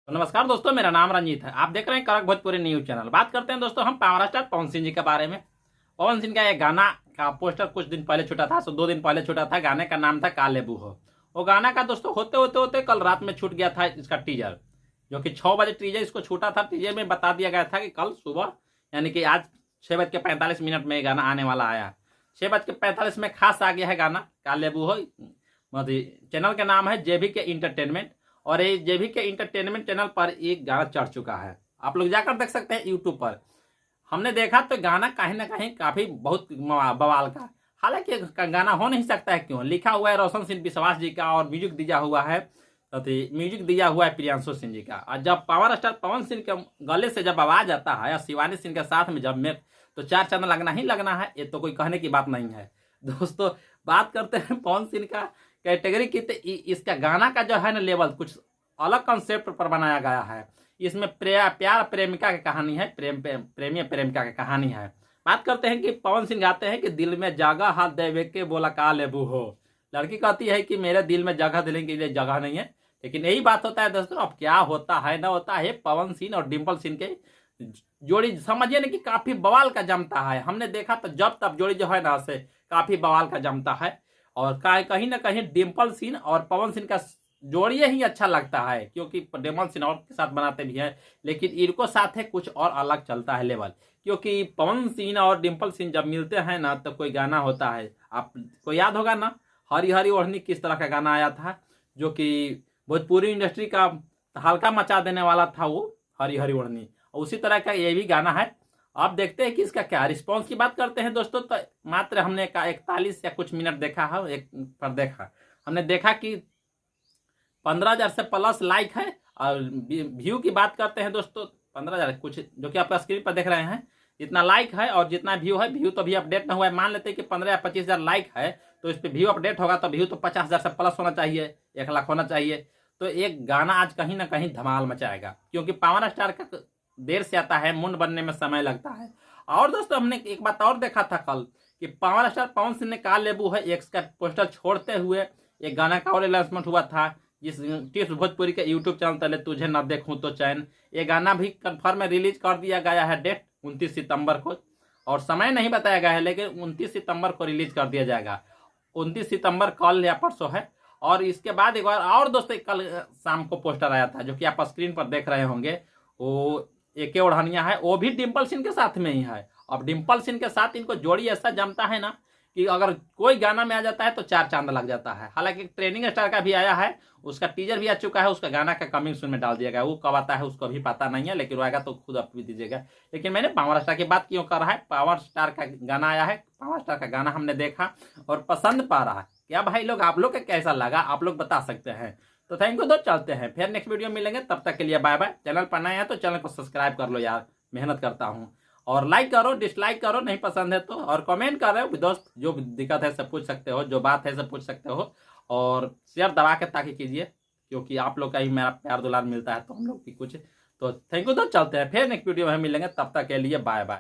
तो नमस्कार दोस्तों, मेरा नाम रंजीत है। आप देख रहे हैं कड़क भोजपुरी न्यूज चैनल। बात करते हैं दोस्तों हम पावर स्टार पवन सिंह जी के बारे में। पवन सिंह का एक गाना का पोस्टर कुछ दिन पहले छूटा था, 2 दिन पहले छूटा था। गाने का नाम था काले बूहो। वो गाना का दोस्तों होते होते होते कल रात में छूट गया था इसका टीजर, जो कि 6 बजे टीजर इसको छूटा था। टीजर में बता दिया गया था कि कल सुबह यानी कि आज 6:45 में ये गाना आने वाला आया। 6:45 में खास आ गया है गाना काले बूहो। चैनल का नाम है जेबी के इंटरटेनमेंट, और ये जेबी के इंटरटेनमेंट चैनल पर एक गाना चढ़ चुका है। आप लोग जाकर देख सकते हैं यूट्यूब पर। हमने देखा तो गाना कहीं ना कहीं काफी बहुत बवाल का। हालांकि गाना हो नहीं सकता है, क्यों लिखा हुआ है रोशन सिंह विश्वास जी का, और म्यूजिक दिया हुआ है प्रियांशु सिंह जी का। और जब पावर स्टार पवन सिंह के गले से जब आवाज आता है और शिवानी सिंह के साथ में जब में, तो 4 चांद लगना ही लगना है। ये तो कोई कहने की बात नहीं है। दोस्तों बात करते हैं पवन सिंह का कैटेगरी की, तो इसका गाना का जो है ना लेवल कुछ अलग कंसेप्ट पर बनाया गया है। इसमें प्यार प्रेमिका की कहानी है, प्रेमी प्रेमिका की कहानी है। बात करते हैं कि पवन सिंह गाते हैं कि दिल में जगह हाथ देवे के बोला का लेबू हो। लड़की कहती है कि मेरे दिल में जगह देने के लिए जगह नहीं है। लेकिन यही बात होता है दोस्तों, अब क्या होता है ना होता है। पवन सिंह और डिम्पल सिंह के जोड़ी समझिए ना कि काफी बवाल का जमता है। हमने देखा तो जब तब जोड़ी जो है ना से काफी बवाल का जमता है। और कहीं ना कहीं डिम्पल सिंह और पवन सिंह का जोड़ी ही अच्छा लगता है, क्योंकि डिम्पल सिंह और के साथ बनाते भी हैं, लेकिन इनको साथ है कुछ और अलग चलता है लेवल। क्योंकि पवन सिंह और डिम्पल सिंह जब मिलते हैं ना तो कोई गाना होता है, आपको याद होगा ना, हरी हरी ओढ़नी किस तरह का गाना आया था, जो कि भोजपुरी इंडस्ट्री का हल्का मचा देने वाला था वो हरी हरी ओढ़नी। उसी तरह का ये भी गाना है। आप देखते हैं कि इसका क्या रिस्पॉन्स की बात करते हैं दोस्तों, तो मात्र हमने 41 या कुछ मिनट देखा है एक पर देखा। हमने देखा कि 15,000 से प्लस लाइक है। और व्यू की बात करते हैं दोस्तों 15,000 कुछ, जो कि आपका स्क्रीन पर देख रहे हैं। जितना लाइक है और जितना व्यू है, व्यू तो अभी अपडेट ना हुआ है। मान लेते हैं कि 15 या 25,000 लाइक है, तो इस पर व्यू अपडेट होगा तो व्यू तो 50,000 से प्लस होना चाहिए, 1 लाख होना चाहिए। तो एक गाना आज कहीं ना कहीं धमाल मचाएगा, क्योंकि पावर स्टार का देर से आता है, मुंड बनने में समय लगता है। और दोस्तों हमने एक बात और देखा था कल कि पावर स्टार पवन सिंह ने का लेबू है एक का पोस्टर छोड़ते हुए एक गाना का और अनाउंसमेंट हुआ था, जिस टिप्स भोजपुरी के यूट्यूब चैनल तले तुझे न देखूं तो चैन। ये गाना भी कंफर्म में रिलीज कर दिया गया है, डेट 29 सितंबर को, और समय नहीं बताया गया है, लेकिन 29 सितंबर को रिलीज कर दिया जाएगा। 29 सितंबर कल या परसों है। और इसके बाद एक बार और दोस्तों कल शाम को पोस्टर आया था, जो कि आप स्क्रीन पर देख रहे होंगे। वो एके ओढ़निया है, वो भी डिम्पल सिंह के साथ में ही है। अब डिम्पल सिंह के साथ इनको जोड़ी ऐसा जमता है ना कि अगर कोई गाना में आ जाता है तो 4 चांद लग जाता है। हालांकि ट्रेनिंग स्टार का भी आया है, उसका टीजर भी आ चुका है, उसका गाना का कमिंग सून में डाल दिया गया। वो कब आता है उसको भी पता नहीं है, लेकिन वो आएगा तो खुद आप भी दीजिएगा। लेकिन मैंने पावर स्टार की बात क्यों कर रहा है, पावर स्टार का गाना आया है, पावर स्टार का गाना हमने देखा और पसंद पा रहा है। क्या भाई लोग, आप लोग का कैसा लगा आप लोग बता सकते हैं। तो थैंक यू। तो चलते हैं फिर नेक्स्ट वीडियो मिलेंगे, तब तक के लिए बाय बाय। चैनल पर नए हैं तो चैनल को सब्सक्राइब कर लो यार, मेहनत करता हूँ। और लाइक करो, डिसलाइक करो नहीं पसंद है तो, और कमेंट कर रहे हो दोस्त, जो दिक्कत है सब पूछ सकते हो, जो बात है सब पूछ सकते हो। और शेयर दबा के ताकि कीजिए, क्योंकि आप लोग का ही मेरा प्यार दुलार मिलता है तो हम लोग की कुछ। तो थैंक यू। तो चलते हैं फिर नेक्स्ट वीडियो में मिलेंगे, तब तक के लिए बाय बाय।